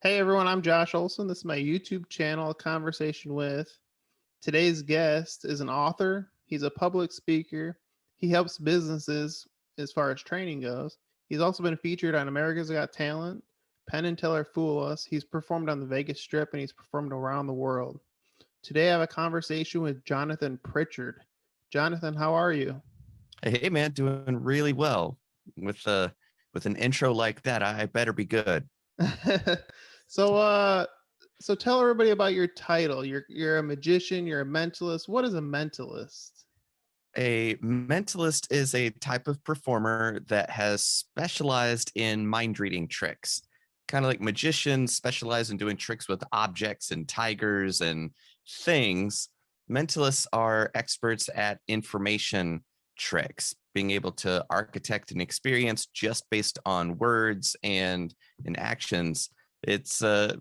Hey everyone, I'm Josh Olson. This is my YouTube channel, A Conversation With. Today's guest is an author, he's a public speaker, he helps businesses as far as training goes. He's also been featured on America's Got Talent, Penn and Teller Fool Us. He's performed on the Vegas Strip and he's performed around the world. Today I have a conversation with Jonathan Pritchard. Jonathan, how are you? Hey man, doing really well. With an intro like that, I better be good. so uh so tell everybody about your title. You're a magician, you're a mentalist. What is a mentalist? A mentalist is a type of performer that has specialized in mind reading tricks. Kind of like magicians specialize in doing tricks with objects and tigers and things. Mentalists are experts at information tricks, being able to architect an experience just based on words and in actions. It's a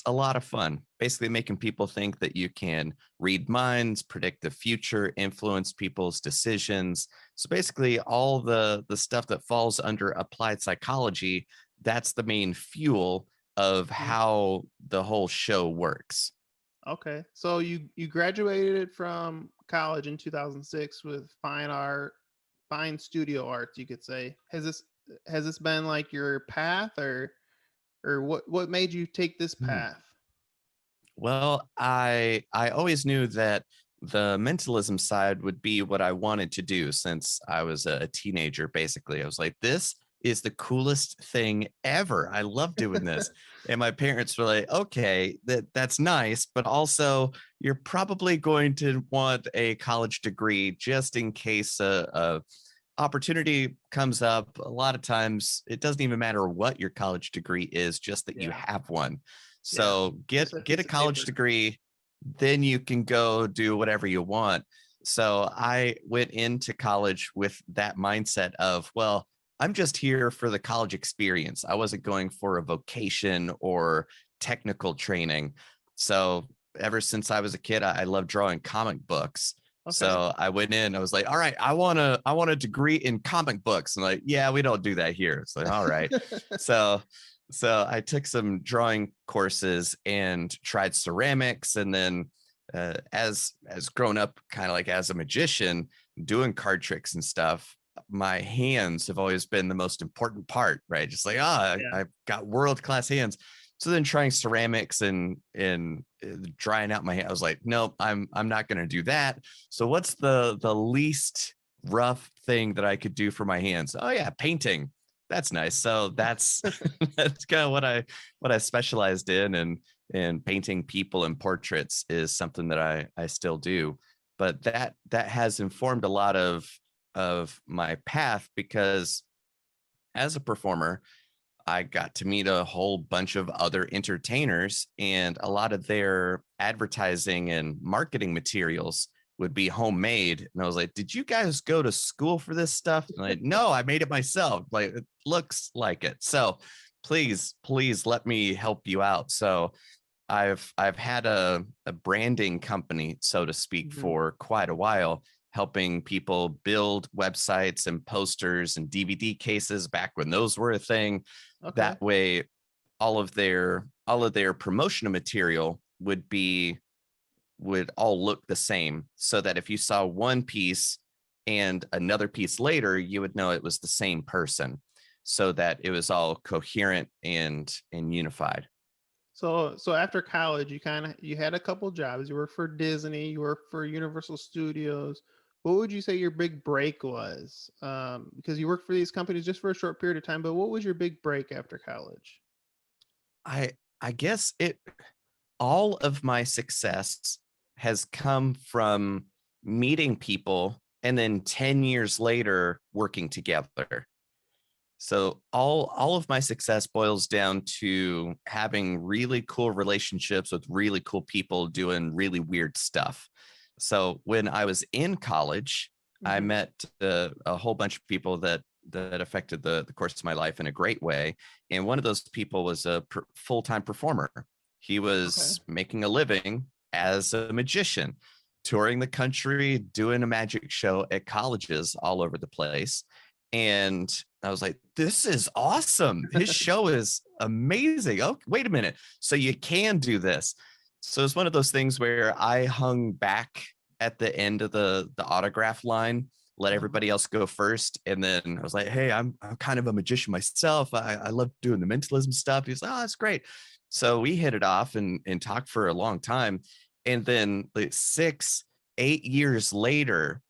lot of fun, basically making people think that you can read minds, predict the future, influence people's decisions. So basically all the stuff that falls under applied psychology, that's the main fuel of Mhm. how the whole show works. Okay. So you graduated from college in 2006 with fine studio arts, you could say. Has this been like your path, or what made you take this Hmm. path? Well, I always knew that the mentalism side would be what I wanted to do since I was a teenager. Basically, I was like, this is the coolest thing ever. I love doing this. And my parents were like, okay, that's nice, but also you're probably going to want a college degree just in case a opportunity comes up. A lot of times it doesn't even matter what your college degree is, just that you Yeah. have one. Yeah. So Just a get piece a of college paper. degree, then you can go do whatever you want. So I went into college with that mindset of, well, I'm just here for the college experience. I wasn't going for a vocation or technical training. So ever since I was a kid, I loved drawing comic books. Okay. So I went in, I was like, all right, I want a degree in comic books. And like, yeah, we don't do that here. It's like, all right. So I took some drawing courses and tried ceramics, and then as grown up, kind of like as a magician, doing card tricks and stuff. My hands have always been the most important part, right? Just like Yeah. I've got world class hands. So then trying ceramics and drying out my hand, I was like, nope, I'm not going to do that. So what's the least rough thing that I could do for my hands? Oh yeah, painting. That's nice. So that's that's kind of what I specialized in, and painting people and portraits is something that I still do. But that has informed a lot of my path, because as a performer, I got to meet a whole bunch of other entertainers, and a lot of their advertising and marketing materials would be homemade. And I was like, did you guys go to school for this stuff? And like, no, I made it myself. Like, it looks like it. So please let me help you out. So I've had a branding company, so to speak, Mhm. for quite a while, helping people build websites and posters and DVD cases back when those were a thing. Okay. That way, all of their promotional material would all look the same, so that if you saw one piece and another piece later, you would know it was the same person, so that it was all coherent and unified. So after college, you had a couple jobs. You worked for Disney, you worked for Universal Studios. What would you say your big break was? Because you worked for these companies just for a short period of time, but what was your big break after college? I guess it all of my success has come from meeting people and then 10 years later working together. So all of my success boils down to having really cool relationships with really cool people doing really weird stuff. So when I was in college, I Hmm. met a whole bunch of people that affected the course of my life in a great way. And one of those people was a full-time performer. He Okay. was making a living as a magician, touring the country, doing a magic show at colleges all over the place. And I was like, this is awesome. His show is amazing. Oh, wait a minute. So you can do this. So it's one of those things where I hung back at the end of the autograph line, let everybody else go first. And then I was like, hey, I'm kind of a magician myself. I love doing the mentalism stuff. He's like, oh, that's great. So we hit it off and talked for a long time. And then like 8 years later,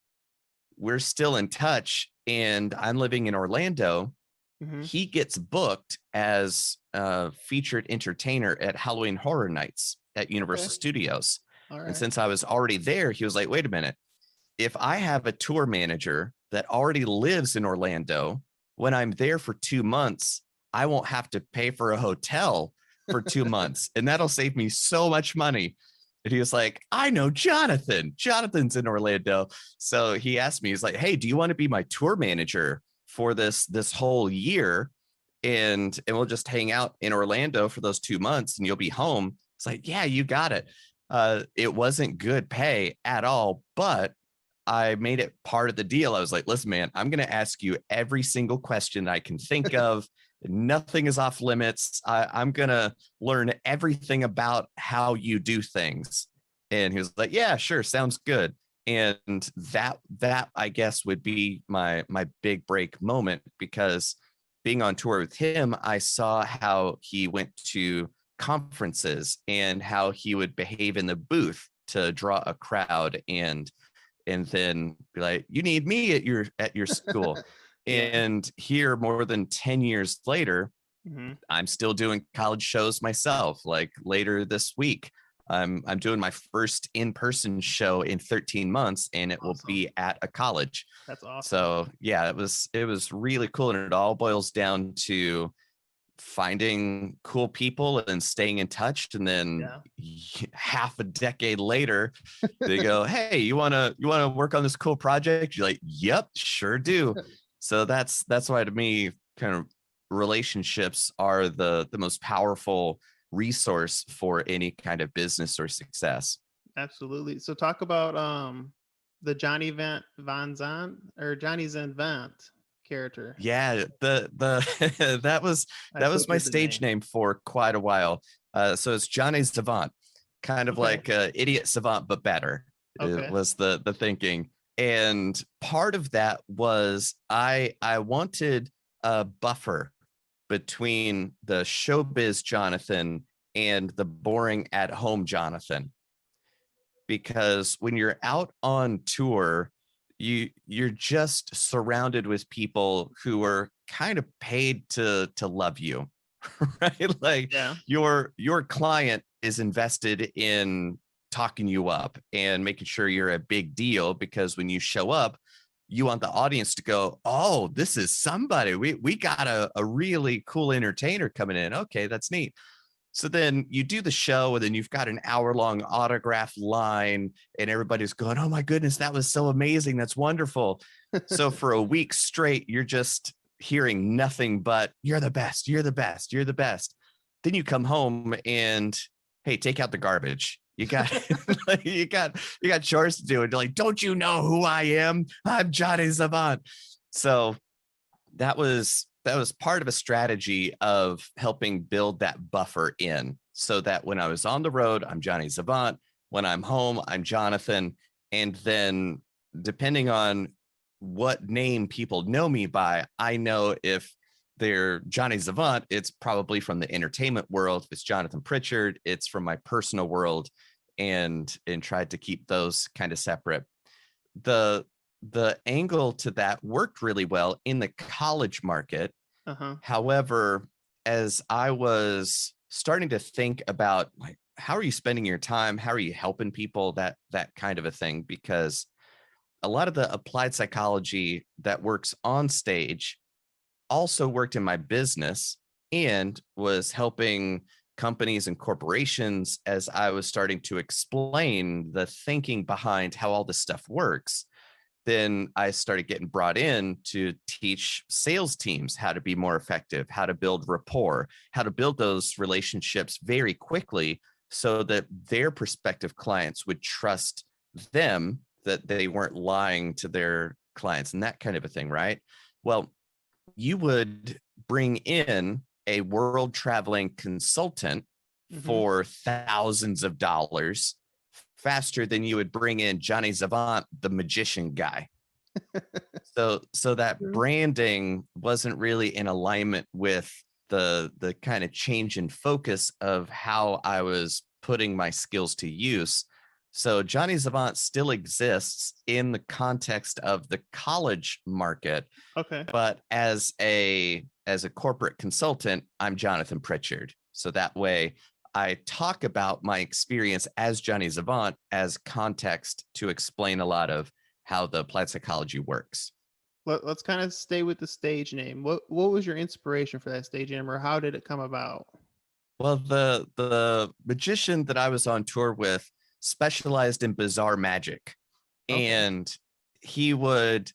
we're still in touch, and I'm living in Orlando. Mm-hmm. He gets booked as a featured entertainer at Halloween Horror Nights at Universal Studios. All right. And since I was already there, he was like, wait a minute, if I have a tour manager that already lives in Orlando, when I'm there for 2 months, I won't have to pay for a hotel for 2 months. And that'll save me so much money. And he was like, I know Jonathan. Jonathan's in Orlando. So he asked me, he's like, hey, do you want to be my tour manager for this whole year? And we'll just hang out in Orlando for those 2 months and you'll be home. It's like, yeah, you got it. It wasn't good pay at all, but I made it part of the deal. I was like, listen, man, I'm going to ask you every single question I can think of. Nothing is off limits. I'm going to learn everything about how you do things. And he was like, yeah, sure. Sounds good. And that I guess would be my big break moment, because being on tour with him, I saw how he went to conferences and how he would behave in the booth to draw a crowd and then be like, you need me at your school. And here, more than 10 years later, I'm still doing college shows myself. Like later this week, I'm doing my first in-person show in 13 months, and it will be at a college. That's awesome. So yeah, it was really cool. And it all boils down to finding cool people and staying in touch. And then half a decade later, they go, hey, you want to work on this cool project? You're like, yep, sure do. So that's why, to me, kind of relationships are the most powerful resource for any kind of business or success. Absolutely. So talk about the Johnny Van Zandt, or Johnny Zanvant character. Yeah, the that was my stage name for quite a while. So it's Johnny Savant, kind of like idiot savant, but better. It was the thinking. And part of that was I wanted a buffer between the showbiz Jonathan and the boring at home Jonathan. Because when you're out on tour, you're just surrounded with people who are kind of paid to love you, right? Like your client is invested in talking you up and making sure you're a big deal, because when you show up, you want the audience to go, oh, this is somebody. We got a really cool entertainer coming in. Okay, that's neat. So then you do the show, and then you've got an hour-long autograph line, and everybody's going, oh my goodness, that was so amazing. That's wonderful. So for a week straight, you're just hearing nothing but, you're the best, you're the best, you're the best. Then you come home and, hey, take out the garbage. You got you got chores to do. And you're like, don't you know who I am? I'm Johnny Savant. So that was part of a strategy of helping build that buffer in, so that when I was on the road, I'm Johnny Savant. When I'm home, I'm Jonathan. And then depending on what name people know me by, I know if they're Johnny Savant, it's probably from the entertainment world. If it's Jonathan Pritchard, it's from my personal world, and tried to keep those kind of separate. The angle to that worked really well in the college market. However, as I was starting to think about, like, how are you spending your time? How are you helping people? That kind of a thing, because a lot of the applied psychology that works on stage also worked in my business and was helping companies and corporations as I was starting to explain the thinking behind how all this stuff works. Then I started getting brought in to teach sales teams how to be more effective, how to build rapport, how to build those relationships very quickly, so that their prospective clients would trust them, that they weren't lying to their clients, and that kind of a thing, right? Well, you would bring in a world traveling consultant Mm-hmm. for thousands of dollars faster than you would bring in Johnny Savant, the magician guy. So that True. branding wasn't really in alignment with the kind of change in focus of how I was putting my skills to use. So Johnny Savant still exists in the context of the college market, Okay. but as a corporate consultant, I'm Jonathan Pritchard. So that way I talk about my experience as Johnny Savant as context to explain a lot of how the applied psychology works. Let's kind of stay with the stage name. What was your inspiration for that stage name, or how did it come about? Well, the magician that I was on tour with specialized in bizarre magic, Okay. and he would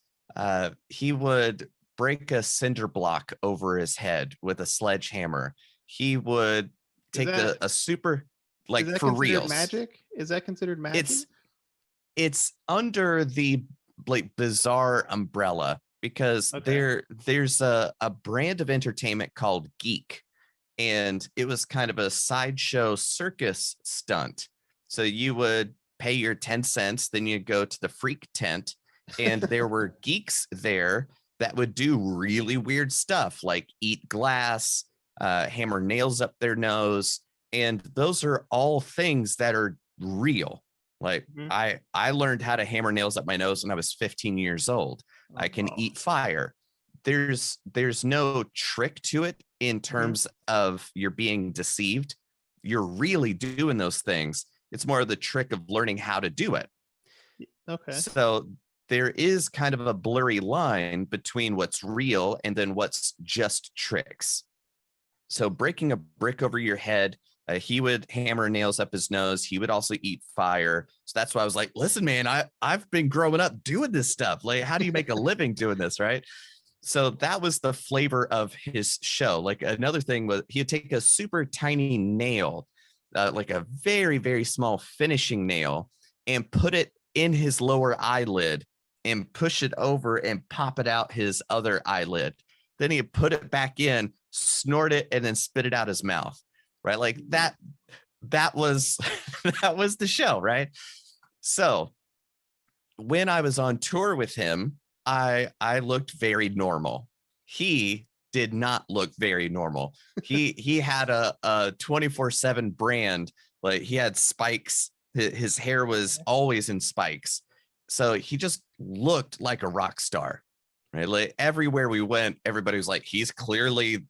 break a cinder block over his head with a sledgehammer. He would Is take that a super, is like, that for considered reals. magic? Is that considered magic? It's under the like bizarre umbrella because Okay. there's a brand of entertainment called geek, and it was kind of a sideshow circus stunt. So you would pay your 10 cents, then you go to the freak tent, and there were geeks there that would do really weird stuff like eat glass, hammer nails up their nose. And those are all things that are real. Like Mhm. I learned how to hammer nails up my nose when I was 15 years old. I can Oh. eat fire. There's no trick to it in Mhm. terms of you're being deceived. You're really doing those things. It's more of the trick of learning how to do it. Okay. So there is kind of a blurry line between what's real and then what's just tricks. So breaking a brick over your head, he would hammer nails up his nose. He would also eat fire. So that's why I was like, listen, man, I've been growing up doing this stuff. Like, how do you make a living doing this, right? So that was the flavor of his show. Like, another thing was he'd take a super tiny nail, like a very, very small finishing nail, and put it in his lower eyelid and push it over and pop it out his other eyelid. Then he'd put it back in, snort it, and then spit it out his mouth. Right. Like that was that was the show. Right. So when I was on tour with him, I looked very normal. He did not look very normal. He had a 24/7 brand. Like, he had spikes. His hair was always in spikes. So he just looked like a rock star. Right. Like, everywhere we went, everybody was like, he's clearly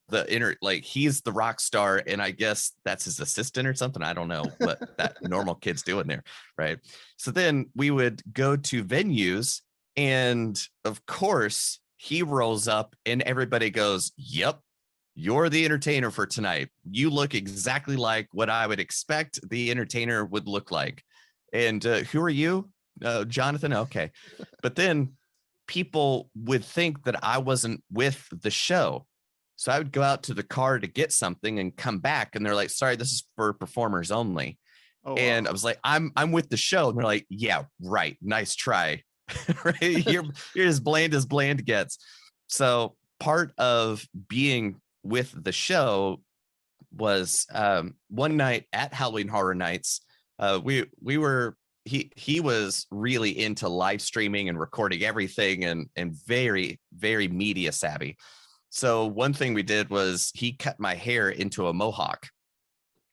he's the rock star. And I guess that's his assistant or something. I don't know what that normal kid's doing there. Right. So then we would go to venues, and of course he rolls up and everybody goes, yep, you're the entertainer for tonight. You look exactly like what I would expect the entertainer would look like. And who are you? Jonathan. Okay. But then people would think that I wasn't with the show. So I would go out to the car to get something and come back, and they're like, sorry, this is for performers only. Oh And wow. I was like, I'm with the show. And they're like, yeah, right. Nice try. Right? You're as bland gets. So part of being with the show was one night at Halloween Horror Nights. We were he was really into live streaming and recording everything, and very, very media savvy. So one thing we did was he cut my hair into a mohawk.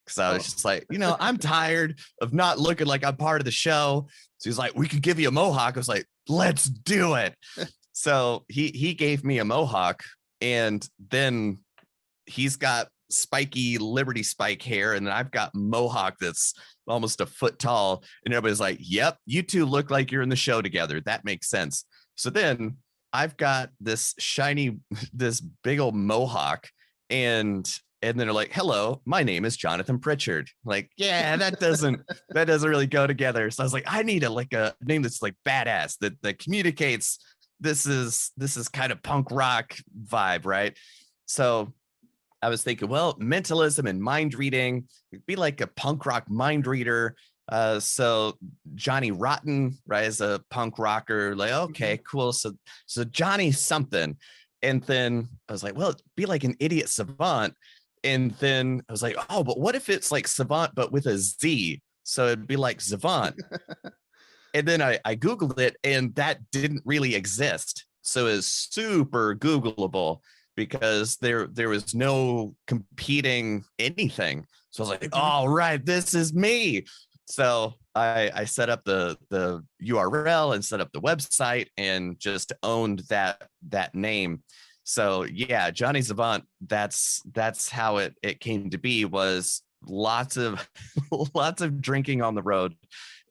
Because I was Oh. just like, I'm tired of not looking like I'm part of the show. So he's like, we could give you a mohawk. I was like, let's do it. So he gave me a mohawk, and then he's got spiky Liberty Spike hair, and then I've got mohawk that's almost a foot tall. And everybody's like, yep, you two look like you're in the show together. That makes sense. So then I've got this this big old mohawk, and then they're like, hello, my name is Jonathan Pritchard. Like, yeah, that doesn't really go together. So I was like, I need a name that's like badass, that communicates this is kind of punk rock vibe, right? So I was thinking, well, mentalism and mind reading, it'd be like a punk rock mind reader. So Johnny Rotten, right, as a punk rocker, like, okay, Mhm. cool. So Johnny something. And then I was like, well, it'd be like an idiot savant. And then I was like, oh, but what if it's like savant, but with a Z? So it'd be like savant. And then I Googled it, and that didn't really exist. So it's super Googleable because there was no competing anything. So I was like, all right, this is me. So I set up the URL and set up the website and just owned that name. So yeah, Johnny Savant, that's how it came to be, was lots of lots of drinking on the road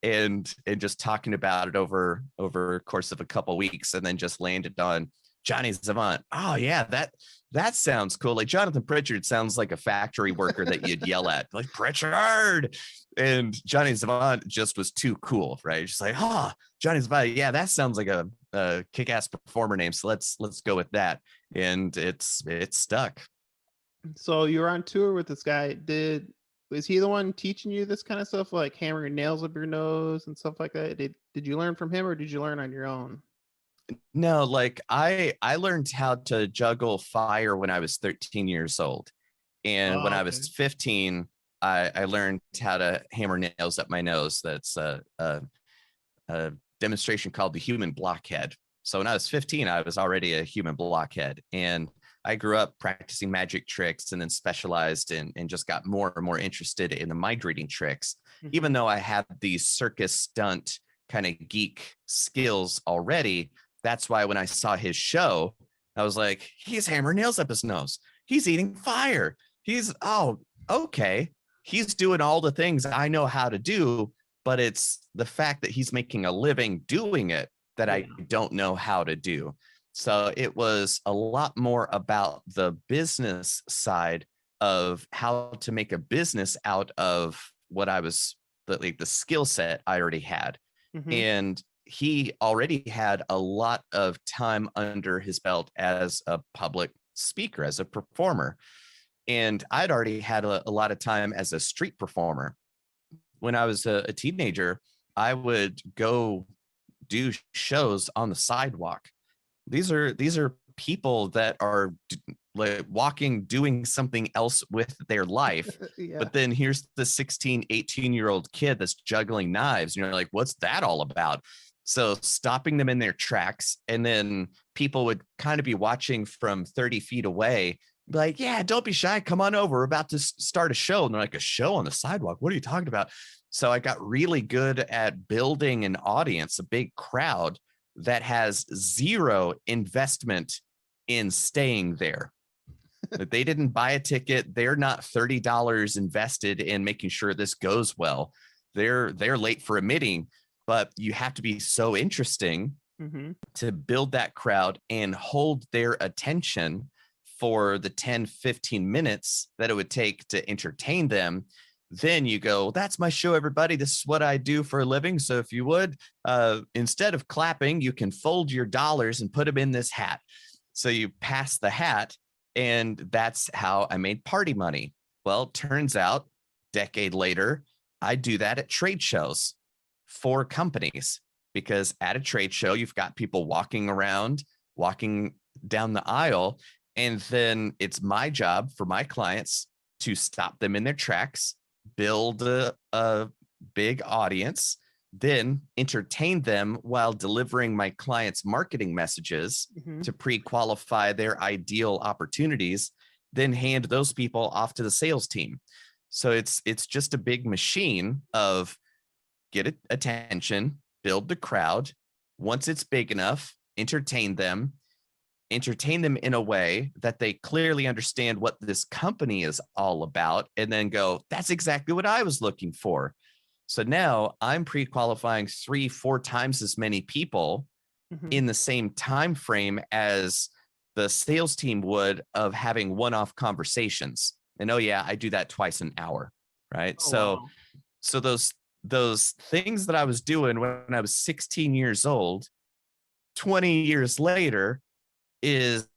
and just talking about it over a course of a couple of weeks, and then just landed on Johnny Savant. Oh yeah, that sounds cool. Like Jonathan Pritchard sounds like a factory worker that you'd yell at, like Pritchard. And Johnny Savant just was too cool, right? Just like, oh, Johnny Savant, yeah, that sounds like a kick-ass performer name. So let's go with that. And it's stuck. So you were on tour with this guy. Was he the one teaching you this kind of stuff, like hammering nails up your nose and stuff like that? Did you learn from him, or did you learn on your own? No, like I learned how to juggle fire when I was 13 years old. And when I was 15, I learned how to hammer nails up my nose. That's a demonstration called the human blockhead. So when I was 15, I was already a human blockhead. And I grew up practicing magic tricks and then specialized and just got more and more interested in the mind reading tricks, even though I had these circus stunt kind of geek skills already. That's why when I saw his show, I was like, he's hammering nails up his nose. He's eating fire. Oh, okay. He's doing all the things I know how to do, but it's the fact that he's making a living doing it that I don't know how to do. So it was a lot more about the business side of how to make a business out of what I was, the skill set I already had. And he already had a lot of time under his belt as a public speaker, as a performer. And I'd already had a lot of time as a street performer. When I was a teenager, I would go do shows on the sidewalk. These are people that are like walking, doing something else with their life. But then here's the 16, 18-year-old kid that's juggling knives. And you're like, what's that all about? So stopping them in their tracks, and then people would kind of be watching from 30 feet away, be like, yeah, don't be shy. Come on over. We're about to start a show. And they're like, a show on the sidewalk? What are you talking about? So I got really good at building an audience, a big crowd that has zero investment in staying there. They didn't buy a ticket. They're not $30 invested in making sure this goes well. They're late for a meeting, but you have to be so interesting to build that crowd and hold their attention for the 10, 15 minutes that it would take to entertain them. Then you go, that's my show, everybody. This is what I do for a living. So if you would, instead of clapping, you can fold your dollars and put them in this hat. So you pass the hat, and that's how I made party money. Well, turns out, decade later, I do that at trade shows for companies, because at a trade show, you've got people walking around, walking down the aisle, and then it's my job for my clients to stop them in their tracks, build a big audience, then entertain them while delivering my clients' marketing messages to pre-qualify their ideal opportunities, then hand those people off to the sales team. So it's just a big machine of get attention, build the crowd. Once it's big enough, entertain them in a way that they clearly understand what this company is all about, and then go, that's exactly what I was looking for. So now I'm pre-qualifying 3-4 times as many people in the same time frame as the sales team would of having one-off conversations. And oh yeah, I do that twice an hour, right? So those things that I was doing when I was 16 years old, 20 years later, is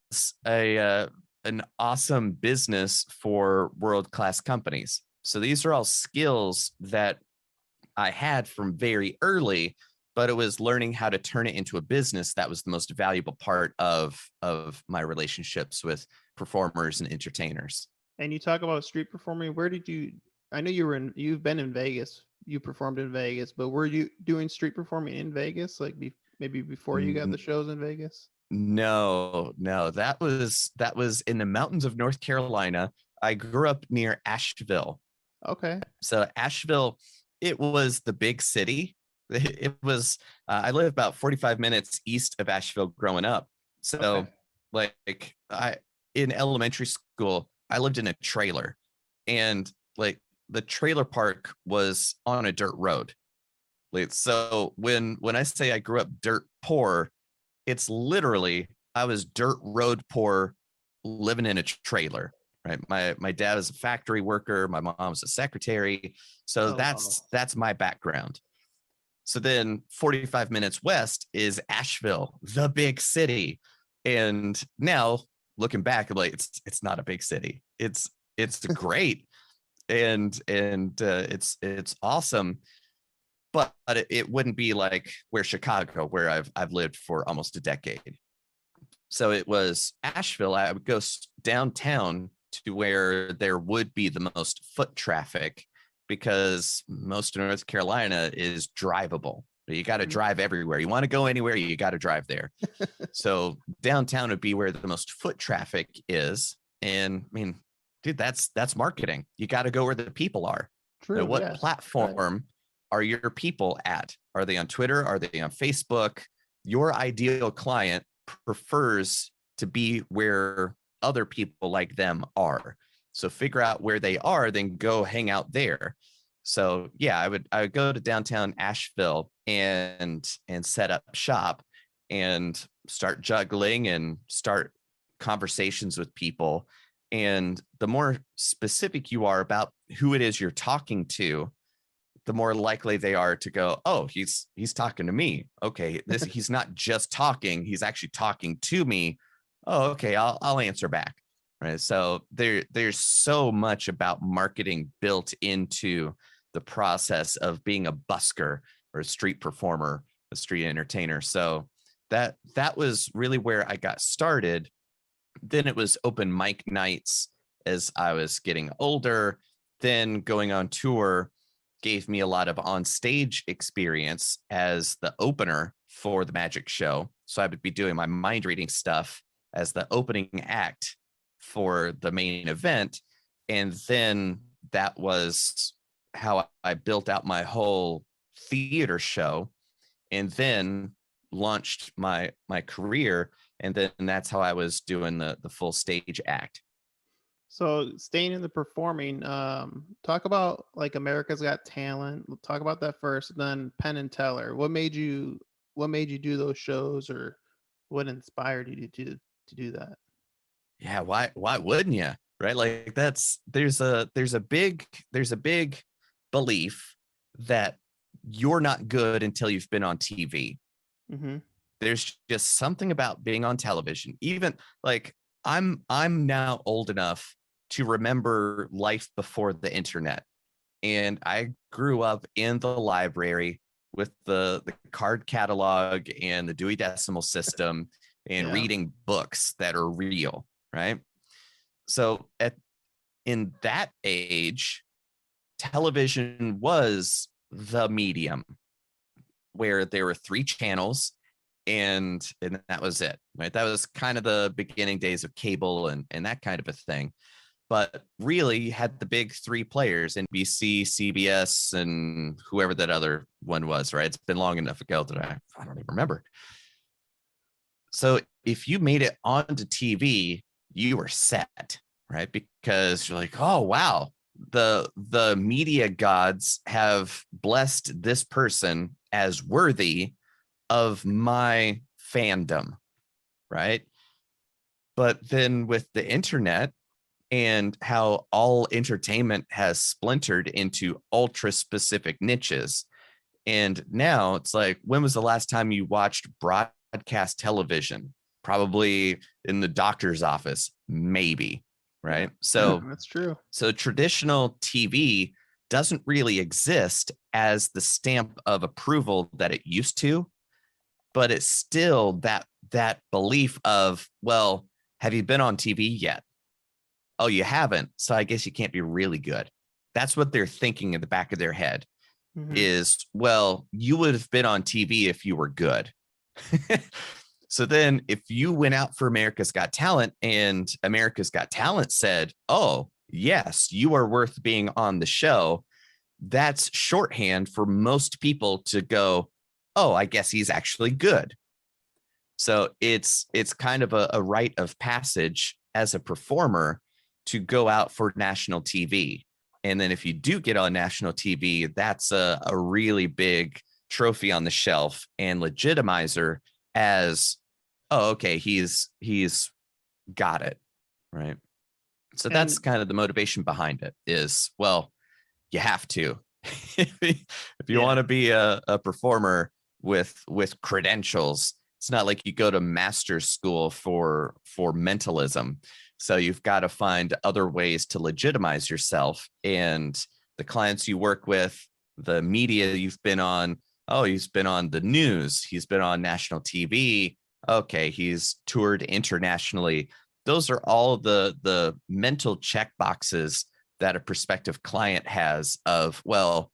an awesome business for world-class companies. So these are all skills that I had from very early, but it was learning how to turn it into a business that was the most valuable part of my relationships with performers and entertainers. And you talk about street performing. Where did you? I know you've been in Vegas. You performed in Vegas, but were you doing street performing in Vegas, like maybe before you got the shows in Vegas? No, that was in the mountains of North Carolina. I grew up near Asheville. Okay. So Asheville, it was the big city. It was, I lived about 45 minutes east of Asheville growing up. So Okay. like in elementary school, I lived in a trailer, and like the trailer park was on a dirt road. Like, so when I say I grew up dirt poor, it's literally I was dirt road poor living in a trailer. Right. My dad was a factory worker. My mom was a secretary. So that's my background. So then 45 minutes west is Asheville, the big city. And now looking back, I'm like, it's not a big city. It's great. And it's awesome. But it wouldn't be like where Chicago, where I've lived for almost a decade. So it was Asheville. I would go downtown to where there would be the most foot traffic, because most of North Carolina is drivable. You got to drive everywhere. You want to go anywhere, you got to drive there. So downtown would be where the most foot traffic is. And I mean, dude, that's marketing. You got to go where the people are. True. Now, what platform are your people at? Are they on Twitter? Are they on Facebook? Your ideal client prefers to be where other people like them are. So figure out where they are, then go hang out there. So yeah, I would go to downtown Asheville and set up shop and start juggling and start conversations with people. And the more specific you are about who it is you're talking to, the more likely they are to go, oh, he's talking to me. Okay, he's not just talking, he's actually talking to me. Oh, okay, I'll answer back. Right. So there's so much about marketing built into the process of being a busker or a street performer, a street entertainer. So that was really where I got started. Then it was open mic nights as I was getting older. Then going on tour gave me a lot of on stage experience as the opener for the magic show. So I would be doing my mind reading stuff as the opening act for the main event. And then that was how I built out my whole theater show, and then launched my career. And then that's how I was doing the full stage act. So staying in the performing, talk about like America's Got Talent. We'll talk about that first, then Penn and Teller. What made you do those shows, or what inspired you to do that? Yeah, why wouldn't you? Right? Like there's a big belief that you're not good until you've been on TV. Mm-hmm. There's just something about being on television. Even like I'm now old enough to remember life before the internet. And I grew up in the library with the card catalog and the Dewey Decimal System and reading books that are real, right? So in that age, television was the medium where there were 3 channels, and that was it, right? That was kind of the beginning days of cable and that kind of a thing. But really, you had the big 3 players, NBC, CBS, and whoever that other one was, right? It's been long enough ago that I don't even remember. So if you made it onto TV, you were set, right? Because you're like, oh, wow, the media gods have blessed this person as worthy of my fandom, right? But then with the internet and how all entertainment has splintered into ultra specific niches, and now it's like, when was the last time you watched broadcast television? Probably in the doctor's office, maybe, right? So that's true. So traditional TV doesn't really exist as the stamp of approval that it used to, but it's still that belief of, well, have you been on TV yet? Oh, you haven't. So I guess you can't be really good. That's what they're thinking in the back of their head is, well, you would have been on TV if you were good. So then if you went out for America's Got Talent and America's Got Talent said, oh, yes, you are worth being on the show, that's shorthand for most people to go, oh, I guess he's actually good. So it's kind of a rite of passage as a performer to go out for national TV. And then if you do get on national TV, that's a really big trophy on the shelf and legitimizer as, oh, okay, he's got it, right? So that's kind of the motivation behind it is, well, you have to. If you want to be a performer with credentials, it's not like you go to master's school for mentalism. So you've got to find other ways to legitimize yourself. And the clients you work with, the media you've been on, oh, he's been on the news, he's been on national TV. Okay, he's toured internationally. Those are all the mental check boxes that a prospective client has of, well,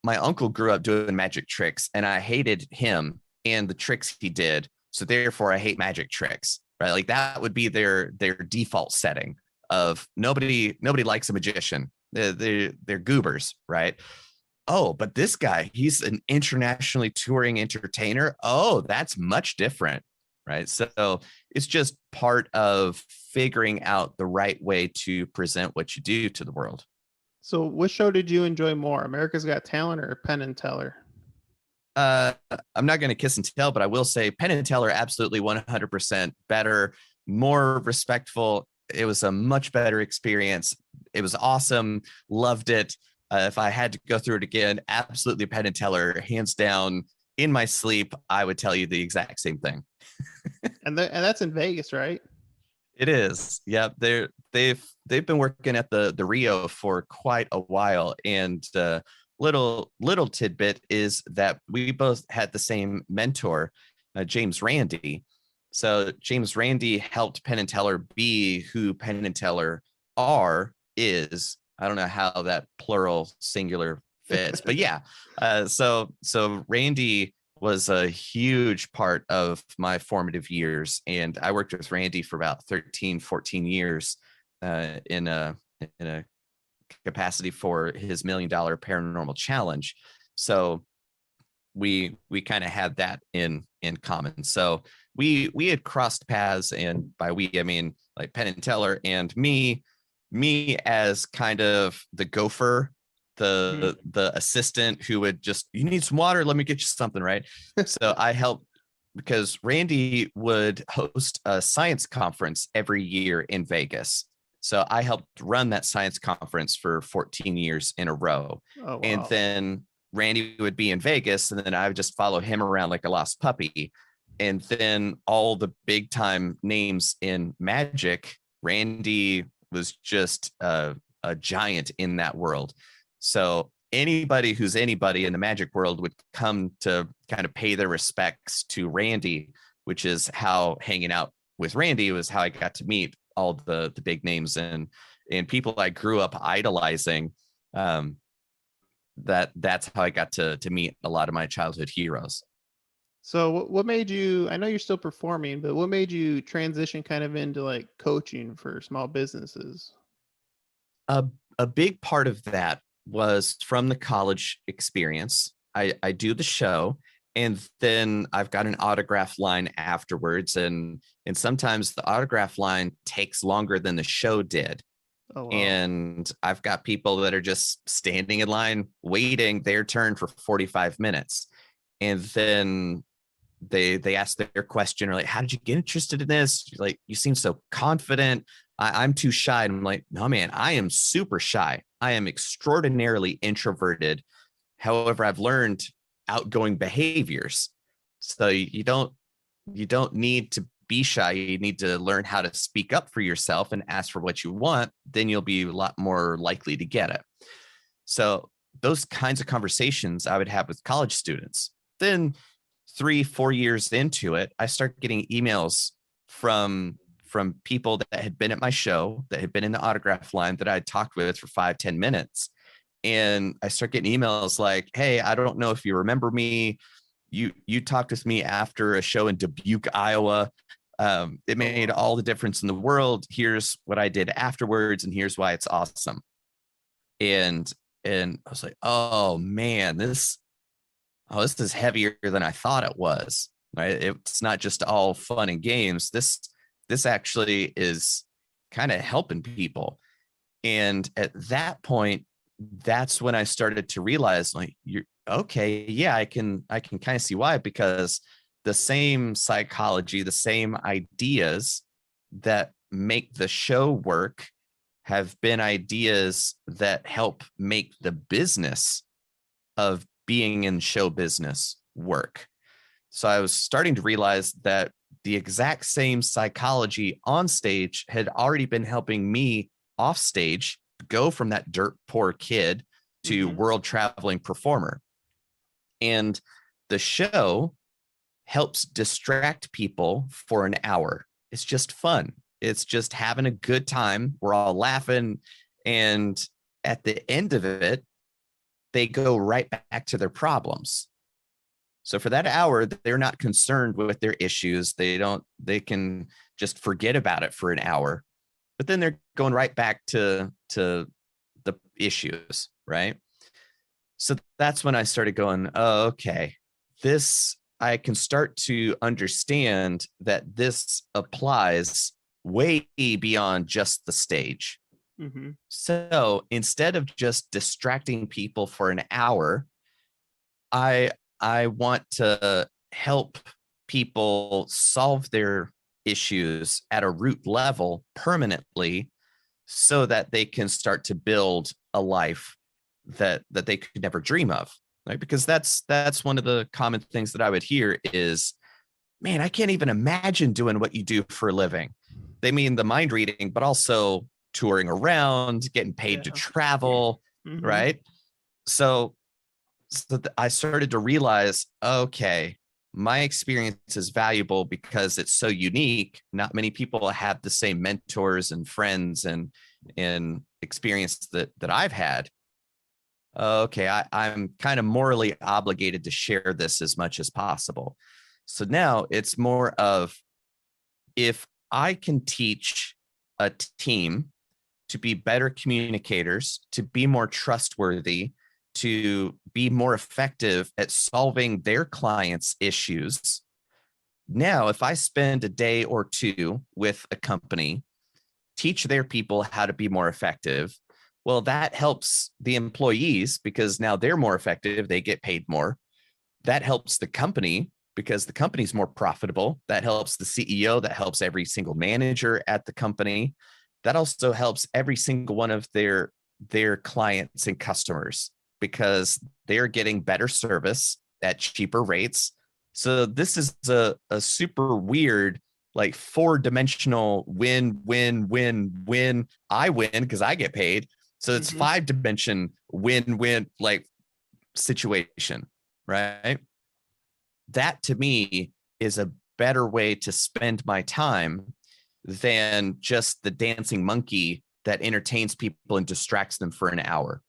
my uncle grew up doing magic tricks and I hated him and the tricks he did. So therefore I hate magic tricks, right? Like that would be their default setting of nobody likes a magician. They're goobers, right? Oh, but this guy, he's an internationally touring entertainer. Oh, that's much different, right? So it's just part of figuring out the right way to present what you do to the world. So which show did you enjoy more, America's Got Talent or Penn and Teller? I'm not going to kiss and tell, but I will say Penn and Teller absolutely 100% better, more respectful. It was a much better experience. It was awesome. Loved it. If I had to go through it again, absolutely Penn and Teller, hands down. In my sleep, I would tell you the exact same thing. and that's in Vegas, right? It is. Yeah, they've been working at the Rio for quite a while, and little tidbit is that we both had the same mentor, James Randi. So James Randi helped Penn and Teller be who Penn and Teller is. I don't know how that plural singular fits, but yeah. So Randy was a huge part of my formative years. And I worked with Randy for about 13, 14 years in a capacity for his $1 Million Paranormal Challenge. So we kind of had that in common. So we had crossed paths, and by we, I mean like Penn and Teller and me as kind of the gopher, the assistant who would just, you need some water, let me get you something, right? So I helped because Randy would host a science conference every year in Vegas. So I helped run that science conference for 14 years in a row. Oh, wow. And then Randy would be in Vegas, and then I would just follow him around like a lost puppy. And then all the big time names in magic, Randy was just a giant in that world. So anybody who's anybody in the magic world would come to kind of pay their respects to Randy, which is how hanging out with Randy was how I got to meet all the big names and people I grew up idolizing. That's how I got to meet a lot of my childhood heroes. So what made you, I know you're still performing, but what made you transition kind of into like coaching for small businesses? A big part of that was from the college experience. I do the show, and then I've got an autograph line afterwards. And sometimes the autograph line takes longer than the show did. Oh, wow. And I've got people that are just standing in line, waiting their turn for 45 minutes. And then they ask their question, or like, how did you get interested in this? Like, you seem so confident. I'm too shy. And I'm like, no, man, I am super shy. I am extraordinarily introverted. However, I've learned outgoing behaviors. So you don't need to be shy. You need to learn how to speak up for yourself and ask for what you want. Then you'll be a lot more likely to get it. So those kinds of conversations I would have with college students. Then 3-4 years into it, I start getting emails from people that had been at my show, that had been in the autograph line, that I had talked with for 5-10 minutes. And I start getting emails like, hey, I don't know if you remember me. You talked with me after a show in Dubuque, Iowa. It made all the difference in the world. Here's what I did afterwards, and here's why it's awesome. And I was like, oh man, this is heavier than I thought it was. Right? It's not just all fun and games. This actually is kind of helping people. And at that point, that's when I started to realize, like, you're okay. Yeah, I can kind of see why, because the same psychology, the same ideas that make the show work have been ideas that help make the business of being in show business work. So I was starting to realize that the exact same psychology on stage had already been helping me off stage go from that dirt poor kid to world traveling performer. And the show helps distract people for an hour. It's just fun. It's just having a good time. We're all laughing. And at the end of it, they go right back to their problems. So for that hour, they're not concerned with their issues. They can just forget about it for an hour, but then they're going right back to the issues, right? So that's when I started going, oh, okay, I can start to understand that this applies way beyond just the stage. So instead of just distracting people for an hour, I want to help people solve their issues at a root level permanently, so that they can start to build a life that they could never dream of. Right? Because that's one of the common things that I would hear is, man, I can't even imagine doing what you do for a living. They mean the mind reading, but also touring around, getting paid to travel, right? So I started to realize, okay, my experience is valuable because it's so unique. Not many people have the same mentors and friends and experience that I've had. Okay, I'm kind of morally obligated to share this as much as possible. So now it's more of, if I can teach a team to be better communicators, to be more trustworthy, to be more effective at solving their clients' issues. Now, if I spend a day or two with a company, teach their people how to be more effective, well, that helps the employees because now they're more effective. They get paid more. That helps the company because the company's more profitable. That helps the CEO. That helps every single manager at the company. That also helps every single one of their clients and customers because they're getting better service at cheaper rates. So this is a super weird, like 4-dimensional win, win, win, win. I win because I get paid. So it's 5-dimension win, win, like situation, right? That to me is a better way to spend my time than just the dancing monkey that entertains people and distracts them for an hour.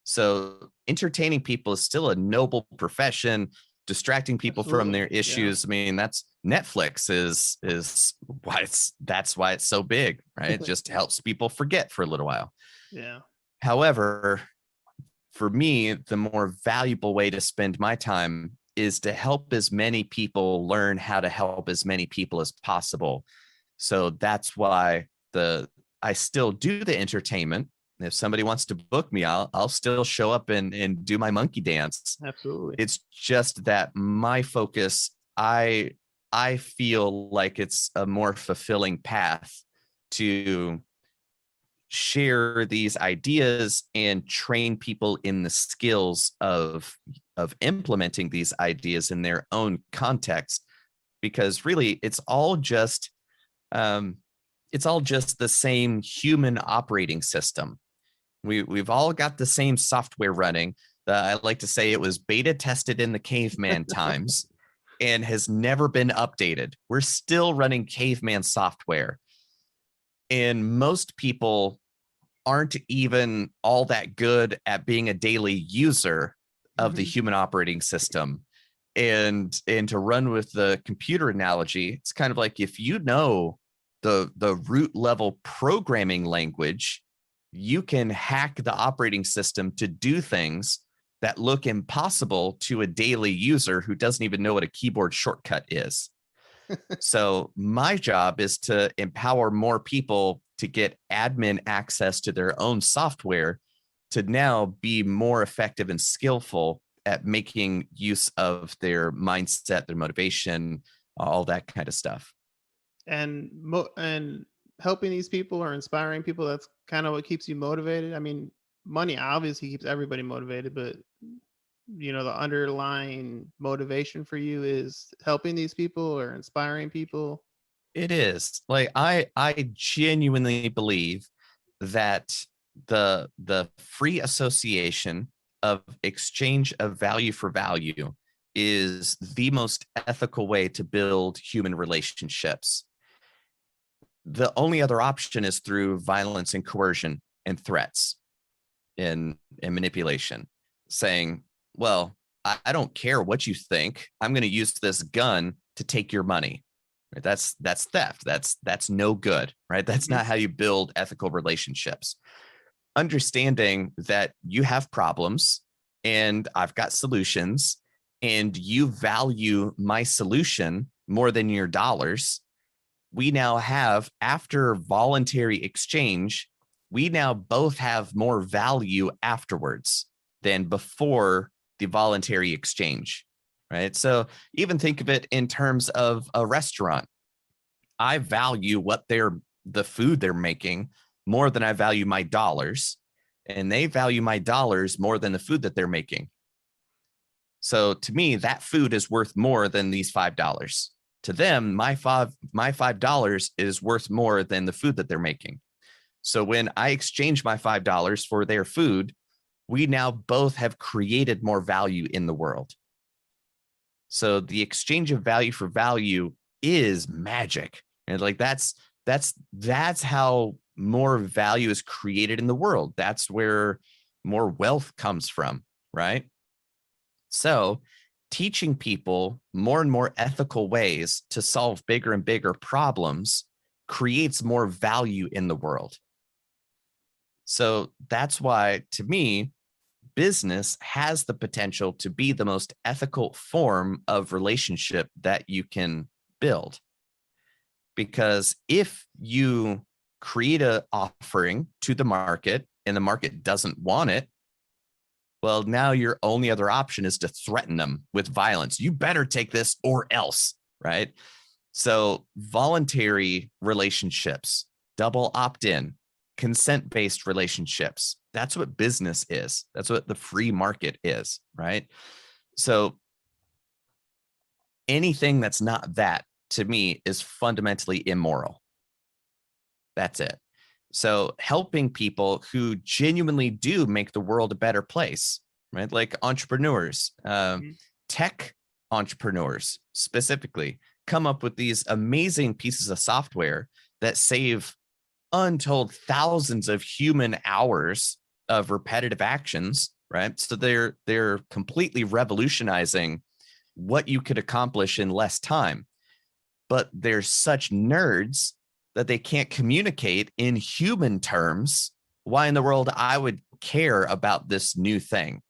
So entertaining people is still a noble profession. Distracting people from their issues. Yeah. I mean, that's Netflix is why that's why it's so big, right? It just helps people forget for a little while. Yeah. However, for me, the more valuable way to spend my time is to help as many people learn how to help as many people as possible. So that's why I still do the entertainment. If somebody wants to book me, I'll still show up and do my monkey dance. Absolutely. It's just that my focus, I feel like it's a more fulfilling path to share these ideas and train people in the skills of implementing these ideas in their own context, because really it's all just the same human operating system. We've all got the same software running. I like to say it was beta tested in the caveman times and has never been updated. We're still running caveman software. And most people aren't even all that good at being a daily user of the human operating system. And to run with the computer analogy, it's kind of like if you know the root level programming language, you can hack the operating system to do things that look impossible to a daily user who doesn't even know what a keyboard shortcut is. So my job is to empower more people to get admin access to their own software to now be more effective and skillful at making use of their mindset, their motivation, all that kind of stuff. And helping these people or inspiring people, that's kind of what keeps you motivated. I mean, money obviously keeps everybody motivated, but the underlying motivation for you is helping these people or inspiring people. It is. Like I genuinely believe that the free association of exchange of value for value is the most ethical way to build human relationships. The only other option is through violence and coercion and threats and manipulation, saying, well, I don't care what you think. I'm going to use this gun to take your money. Right? That's theft. That's no good, right? That's not how you build ethical relationships. Understanding that you have problems and I've got solutions and you value my solution more than your dollars. We now have, after voluntary exchange, we now both have more value afterwards than before the voluntary exchange, right? So even think of it in terms of a restaurant. I value the food they're making more than I value my dollars, and they value my dollars more than the food that they're making. So to me, that food is worth more than these $5. To them, my $5 is worth more than the food that they're making. So when I exchange my $5 for their food, we now both have created more value in the world. So the exchange of value for value is magic. And like that's how more value is created in the world. That's where more wealth comes from, right? So teaching people more and more ethical ways to solve bigger and bigger problems creates more value in the world. So that's why, to me, business has the potential to be the most ethical form of relationship that you can build. Because if you create an offering to the market and the market doesn't want it, well, now your only other option is to threaten them with violence. You better take this or else, right? So voluntary relationships, double opt-in, consent-based relationships, that's what business is. That's what the free market is, right? So anything that's not that, to me, is fundamentally immoral. That's it. So helping people who genuinely do make the world a better place, right? Like entrepreneurs, tech entrepreneurs specifically, come up with these amazing pieces of software that save untold thousands of human hours of repetitive actions, right? So they're completely revolutionizing what you could accomplish in less time. But they're such nerds that they can't communicate in human terms. Why in the world I would care about this new thing?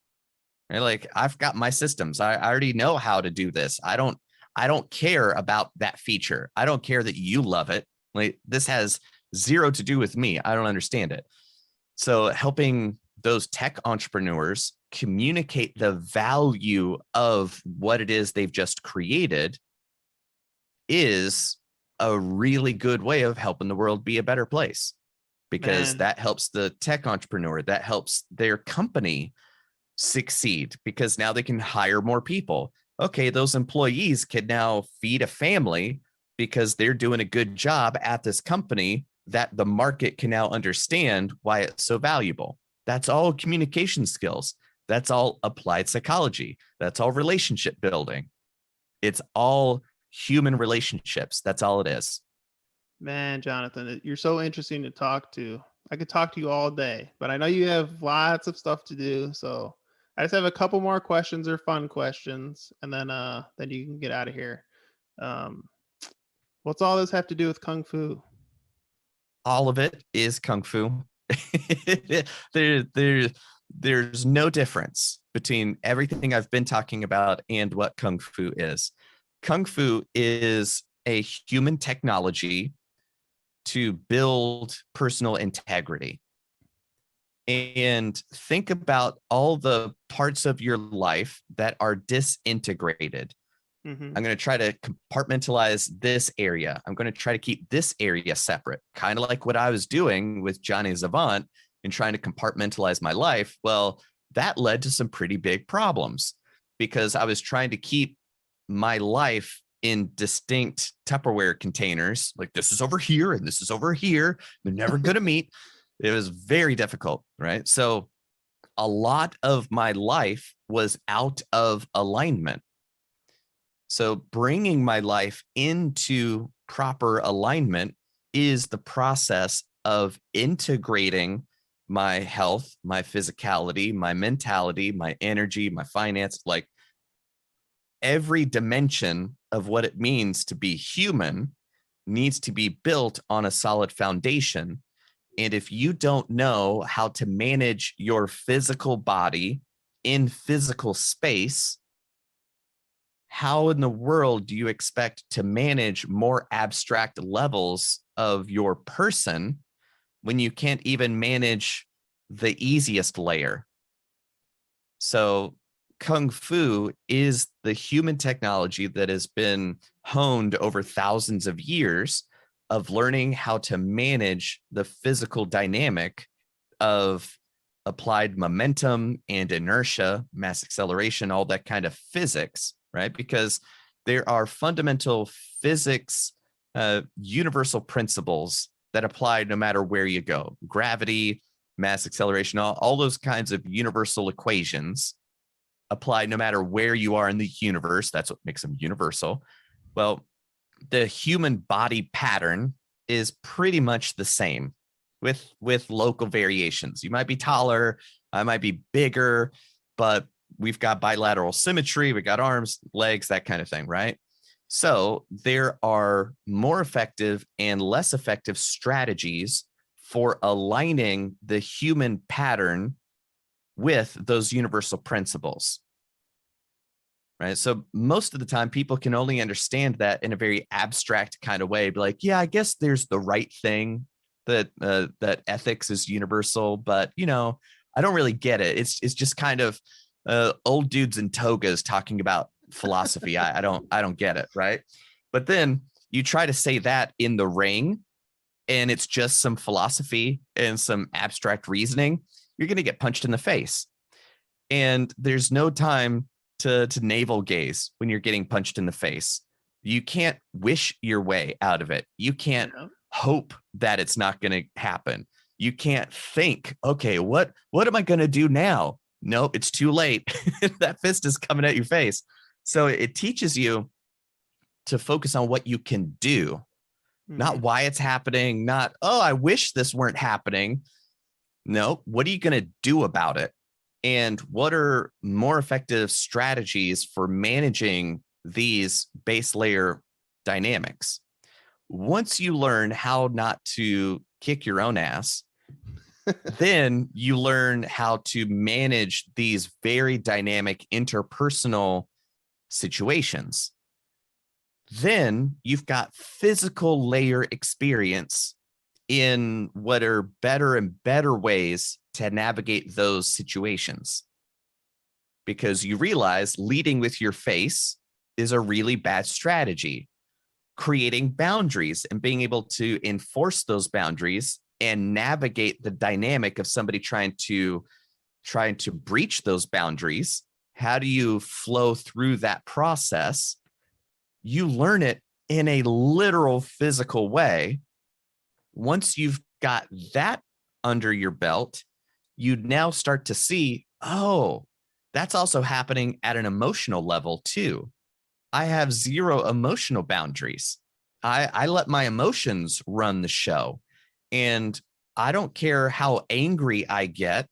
Right? Like, I've got my systems. I already know how to do this. I don't care about that feature. I don't care that you love it. Like, this has zero to do with me. I don't understand it. So helping those tech entrepreneurs communicate the value of what it is they've just created is a really good way of helping the world be a better place, because that helps the tech entrepreneur, that helps their company succeed, because now they can hire more people. Okay, those employees can now feed a family because they're doing a good job at this company that the market can now understand why it's so valuable. That's all communication skills. That's all applied psychology. That's all relationship building. It's all human relationships. That's all it is. Man, Jonathan, you're so interesting to talk to. I could talk to you all day, but I know you have lots of stuff to do. So I just have a couple more questions or fun questions, and then you can get out of here. Um, what's all this have to do with Kung Fu? All of it is Kung Fu. there, there, there's no difference between everything I've been talking about and what Kung Fu is. Kung Fu is a human technology to build personal integrity. And think about all the parts of your life that are disintegrated. Mm-hmm. I'm going to try to compartmentalize this area. I'm going to try to keep this area separate, kind of like what I was doing with Johnny Zavant and trying to compartmentalize my life. Well, that led to some pretty big problems because I was trying to keep my life in distinct Tupperware containers. Like, this is over here and this is over here. They're never going to meet. It was very difficult, right? So a lot of my life was out of alignment. So bringing my life into proper alignment is the process of integrating my health, my physicality, my mentality, my energy, my finance, like every dimension of what it means to be human needs to be built on a solid foundation. And if you don't know how to manage your physical body in physical space, how in the world do you expect to manage more abstract levels of your person when you can't even manage the easiest layer? So Kung Fu is the human technology that has been honed over thousands of years of learning how to manage the physical dynamic of applied momentum and inertia, mass acceleration, all that kind of physics, right? Because there are fundamental physics, universal principles that apply no matter where you go. Gravity, mass acceleration, all those kinds of universal equations apply no matter where you are in the universe. That's what makes them universal. Well, the human body pattern is pretty much the same with local variations. You might be taller, I might be bigger, but we've got bilateral symmetry, we got arms, legs, that kind of thing, right? So there are more effective and less effective strategies for aligning the human pattern with those universal principles, right? So most of the time, people can only understand that in a very abstract kind of way. Be like, yeah, I guess there's the right thing, that that ethics is universal, but I don't really get it. It's just kind of old dudes in togas talking about philosophy. I don't get it, right? But then you try to say that in the ring, and it's just some philosophy and some abstract reasoning, you're going to get punched in the face. And there's no time to navel gaze when you're getting punched in the face. You can't wish your way out of it. You can't hope that it's not going to happen. You can't think, okay, what am I going to do now? Nope, it's too late. That fist is coming at your face. So it teaches you to focus on what you can do, not why it's happening, not, oh, I wish this weren't happening. No, what are you going to do about it? And what are more effective strategies for managing these base layer dynamics? Once you learn how not to kick your own ass, then you learn how to manage these very dynamic interpersonal situations. Then you've got physical layer experience in what are better and better ways to navigate those situations. Because you realize leading with your face is a really bad strategy. Creating boundaries and being able to enforce those boundaries and navigate the dynamic of somebody trying to breach those boundaries. How do you flow through that process? You learn it in a literal physical way. Once you've got that under your belt, you now start to see, oh, that's also happening at an emotional level too. I have zero emotional boundaries. I let my emotions run the show. And I don't care how angry I get.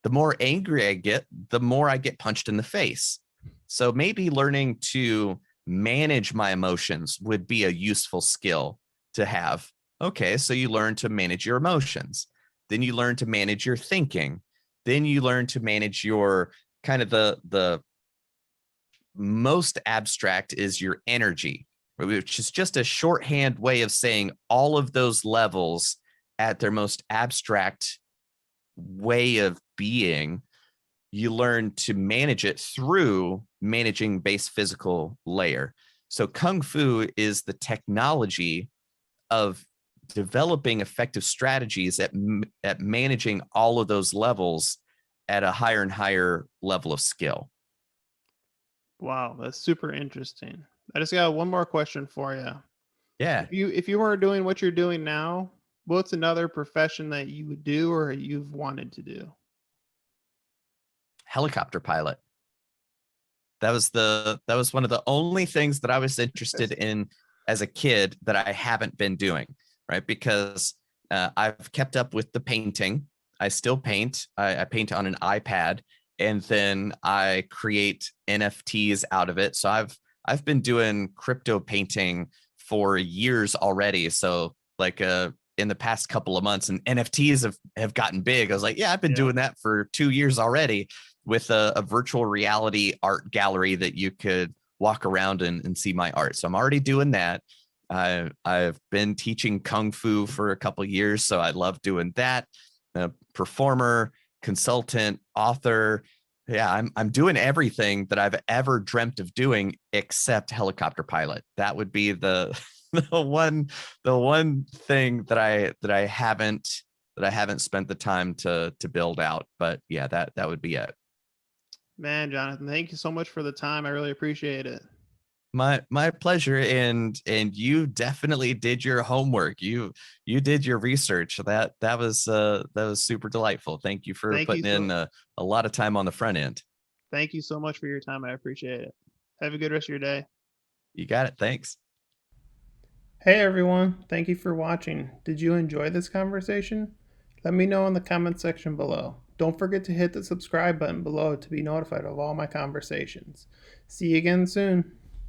The more angry I get, the more I get punched in the face. So maybe learning to manage my emotions would be a useful skill to have. Okay, so you learn to manage your emotions. Then you learn to manage your thinking. Then you learn to manage your kind of the most abstract is your energy, which is just a shorthand way of saying all of those levels at their most abstract way of being. You learn to manage it through managing base physical layer. So Kung Fu is the technology of developing effective strategies at managing all of those levels at a higher and higher level of skill. Wow, that's super interesting. I just got one more question for you. Yeah. If you weren't doing what you're doing now, what's another profession that you would do or you've wanted to do? Helicopter pilot. That was one of the only things that I was interested in as a kid that I haven't been doing, right? Because I've kept up with the painting. I still paint. I paint on an iPad, and then I create NFTs out of it. So I've been doing crypto painting for years already. So like in the past couple of months, and NFTs have gotten big. I was like, yeah, I've been doing that for 2 years already, with a virtual reality art gallery that you could walk around and see my art. So I'm already doing that. I've been teaching Kung Fu for a couple of years, so I love doing that. Performer, consultant, author. Yeah, I'm doing everything that I've ever dreamt of doing except helicopter pilot. That would be the the one thing that I haven't spent the time to build out. But yeah, that would be it. Man, Jonathan, thank you so much for the time. I really appreciate it. My pleasure. And you definitely did your homework. You did your research. That was super delightful. Thank you for Thank you putting in so a lot of time on the front end. Thank you so much for your time. I appreciate it. Have a good rest of your day. You got it. Thanks. Hey everyone, thank you for watching. Did you enjoy this conversation? Let me know in the comment section below. Don't forget to hit the subscribe button below to be notified of all my conversations. See you again soon.